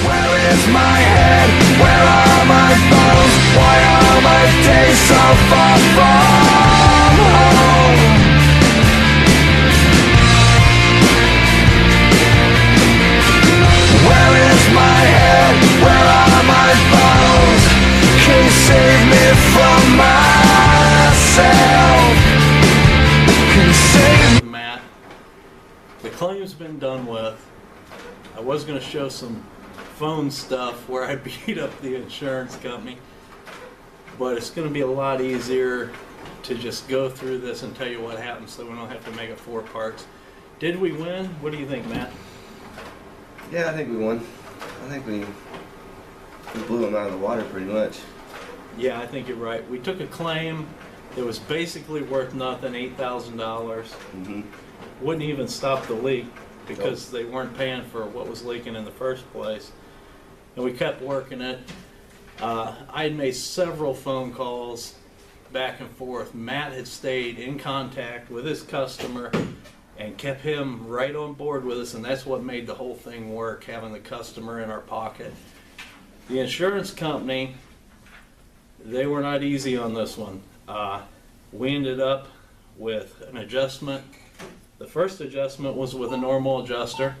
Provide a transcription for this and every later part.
Where is my head? Where are my bones? Why are my days so far from home? Where is my head? Where are my bones? Can you save me from myself? Can you save me? Matt, the claim's been done with. I was going to show some phone stuff where I beat up the insurance company, but it's going to be a lot easier to just go through this and tell you what happened so we don't have to make it 4 parts. Did we win? What do you think, Matt? Yeah, I think we won. I think we blew them out of the water pretty much. Yeah, I think you're right. We took a claim that was basically worth nothing, $8,000. Mm-hmm. Wouldn't even stop the leak because they weren't paying for what was leaking in the first place. And we kept working it. I had made several phone calls back and forth. Matt had stayed in contact with his customer and kept him right on board with us, and that's what made the whole thing work, having the customer in our pocket. The insurance company, they were not easy on this one. We ended up with an adjustment. The first adjustment was with a normal adjuster.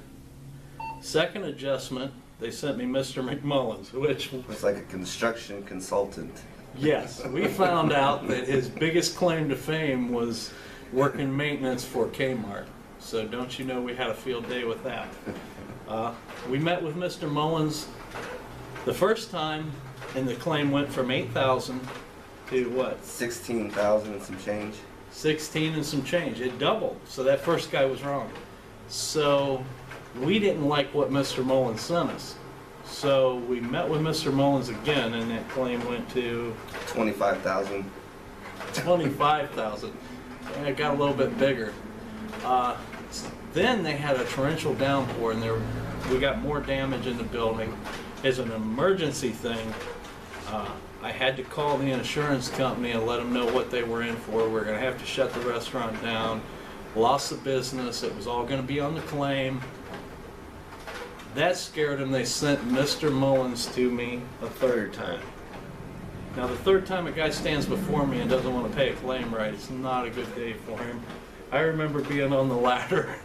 Second adjustment, they sent me Mr. McMullins, which... It's like a construction consultant. Yes, we found out that his biggest claim to fame was working maintenance for Kmart. So don't you know we had a field day with that. We met with Mr. Mullins the first time, and the claim went from $8,000 to what? 16,000 and some change. 16 and some change. It doubled. So that first guy was wrong. So we didn't like what Mr. Mullins sent us. So we met with Mr. Mullins again, and that claim went to 25,000. 25,000. And it got a little bit bigger. Then they had a torrential downpour, and we got more damage in the building. As an emergency thing, I had to call the insurance company and let them know what they were in for. We were going to have to shut the restaurant down. Lost the business. It was all going to be on the claim. That scared them. They sent Mr. Mullins to me a third time. Now, the third time a guy stands before me and doesn't want to pay a claim right, it's not a good day for him. I remember being on the ladder.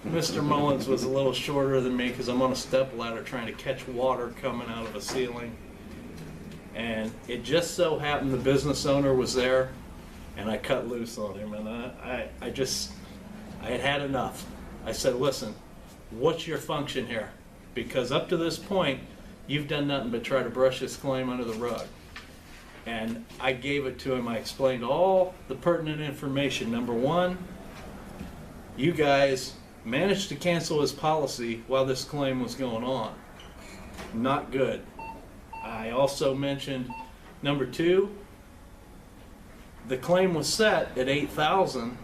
Mr. Mullins was a little shorter than me because I'm on a step ladder trying to catch water coming out of a ceiling. And it just so happened the business owner was there, and I cut loose on him. And I had had enough. I said, listen, what's your function here? Because up to this point, you've done nothing but try to brush this claim under the rug. And I gave it to him. I explained all the pertinent information. Number one, you guys managed to cancel his policy while this claim was going on. Not good. I also mentioned, number two, the claim was set at $8,000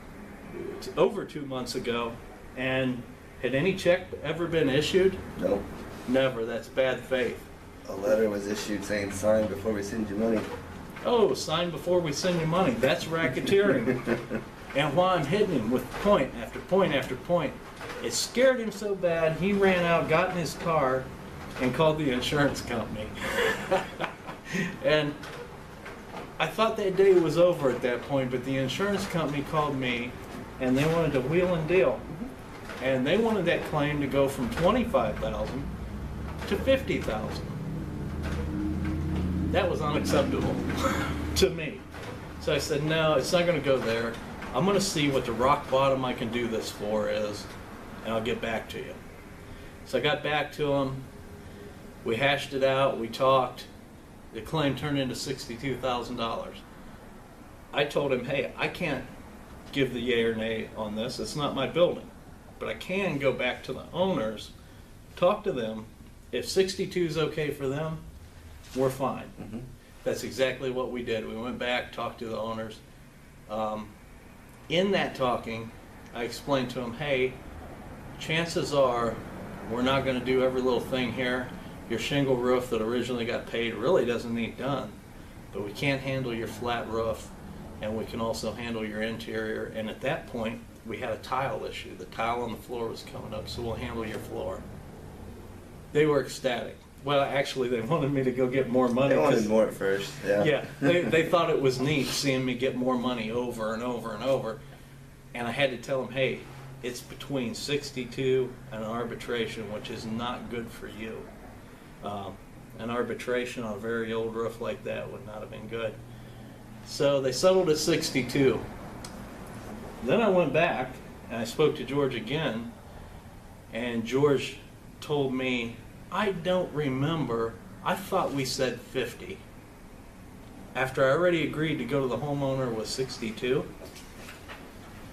over 2 months ago, and had any check ever been issued? Nope. Never. That's bad faith. A letter was issued saying sign before we send you money. Oh, sign before we send you money. That's racketeering. And while I'm hitting him with point after point after point, it scared him so bad, he ran out, got in his car, and called the insurance company. And I thought that day was over at that point, but the insurance company called me, and they wanted to wheel and deal. And they wanted that claim to go from $25,000 to $50,000. That was unacceptable to me. So I said, no, it's not going to go there. I'm going to see what the rock bottom I can do this for is, and I'll get back to you. So I got back to him. We hashed it out. We talked. The claim turned into $62,000. I told him, hey, I can't give the yay or nay on this. It's not my building. But I can go back to the owners, talk to them. If 62 is okay for them, we're fine. Mm-hmm. That's exactly what we did. We went back, talked to the owners. In that talking, I explained to them, hey, chances are we're not going to do every little thing here. Your shingle roof that originally got paid really doesn't need done, but we can't handle your flat roof, and we can also handle your interior. And at that point, we had a tile issue. The tile on the floor was coming up, so we'll handle your floor. They were ecstatic. Well, actually, they wanted me to go get more money. They wanted 'cause- more at first. Yeah. Yeah, they thought it was neat seeing me get more money over and over and over. And I had to tell them, hey, it's between 62 and arbitration, which is not good for you. An arbitration on a very old roof like that would not have been good. So they settled at 62. Then I went back and I spoke to George again, and George told me, I don't remember, I thought we said 50. After I already agreed to go to the homeowner with 62.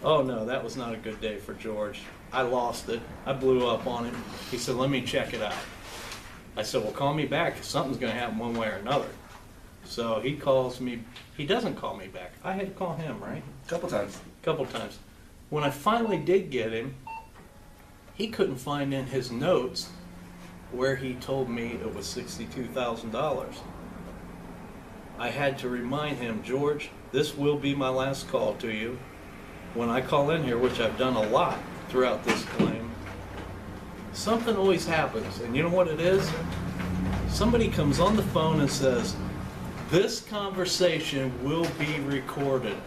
Oh no, that was not a good day for George. I lost it. I blew up on him. He said, let me check it out. I said, well, call me back, 'cause something's going to happen one way or another. So he calls me. He doesn't call me back. I had to call him, right? A couple times. A couple times. When I finally did get him, he couldn't find in his notes where he told me it was $62,000. I had to remind him, George, this will be my last call to you. When I call in here, which I've done a lot throughout this claim, something always happens. And you know what it is? Somebody comes on the phone and says, this conversation will be recorded.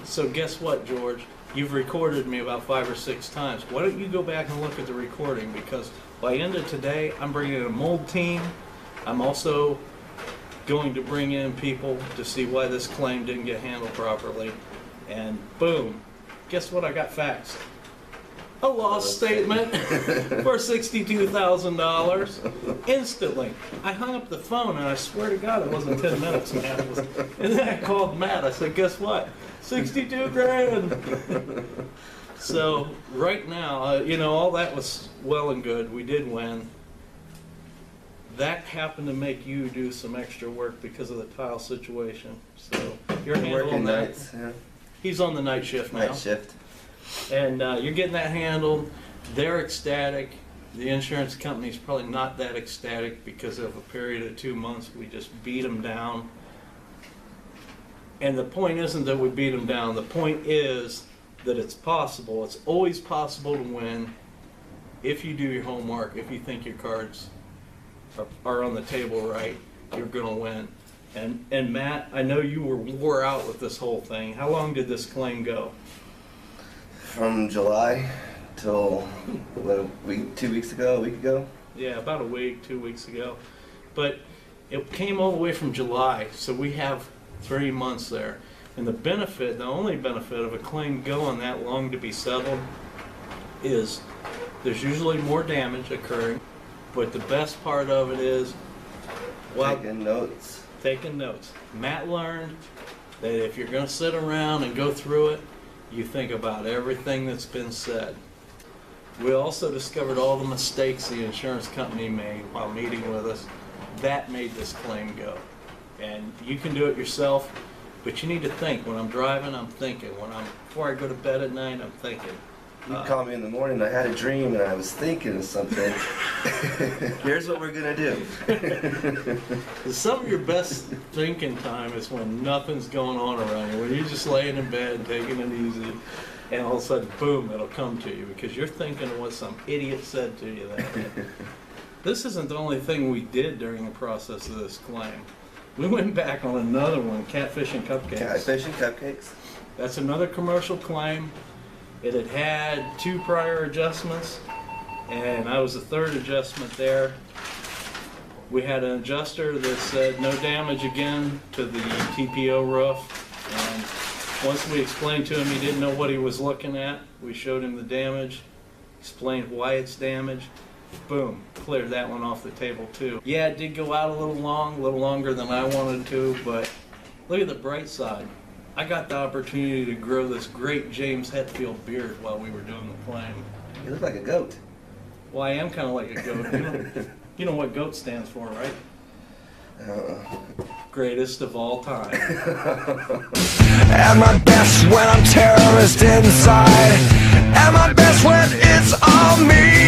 So guess what, George? You've recorded me about 5 or 6 times. Why don't you go back and look at the recording? Because by end of today, I'm bringing in a mold team. I'm also going to bring in people to see why this claim didn't get handled properly. And boom, guess what I got faxed? A loss statement for $62,000 instantly. I hung up the phone and I swear to God it wasn't 10 minutes, man. And then I called Matt. I said, guess what? 62 grand. So right now, all that was well and good. We did win. That happened to make you do some extra work because of the tile situation. So you're handling Working that. nights. Yeah. He's on the night shift now. Night shift. And you're getting that handled. They're ecstatic. The insurance company's probably not that ecstatic because of a period of 2 months we just beat them down. And the point isn't that we beat them down. The point is that it's possible. It's always possible to win if you do your homework, if you think your cards are on the table right, you're going to win. And Matt, I know you were wore out with this whole thing. How long did this claim go? From July till 2 weeks ago, a week ago. Yeah, about a week, 2 weeks ago. But it came all the way from July, so we have 3 months there. And the only benefit of a claim going that long to be settled is there's usually more damage occurring, but the best part of it is, Taking notes. Taking notes. Matt learned that if you're going to sit around and go through it, you think about everything that's been said. We also discovered all the mistakes the insurance company made while meeting with us. That made this claim go. And you can do it yourself, but you need to think. When I'm driving, I'm thinking. Before I go to bed at night, I'm thinking. You called me in the morning, I had a dream and I was thinking of something. Here's what we're gonna do. Some of your best thinking time is when nothing's going on around you, when you're just laying in bed, taking it easy, and all of a sudden, boom, it'll come to you because you're thinking of what some idiot said to you that day. This isn't the only thing we did during the process of this claim. We went back on another one, Catfish and Cupcakes. Catfish and Cupcakes. That's another commercial claim. It had had 2 prior adjustments, and I was the 3rd adjustment there. We had an adjuster that said no damage again to the TPO roof, and once we explained to him he didn't know what he was looking at, we showed him the damage, explained why it's damaged. Boom, cleared that one off the table too. Yeah, it did go out a little longer than I wanted to, but look at the bright side. I got the opportunity to grow this great James Hetfield beard while we were doing the claim. You look like a goat. Well, I am kind of like a goat. You know what GOAT stands for, right? Greatest of all time. At my best when I'm terrorist inside. At my best when it's all me.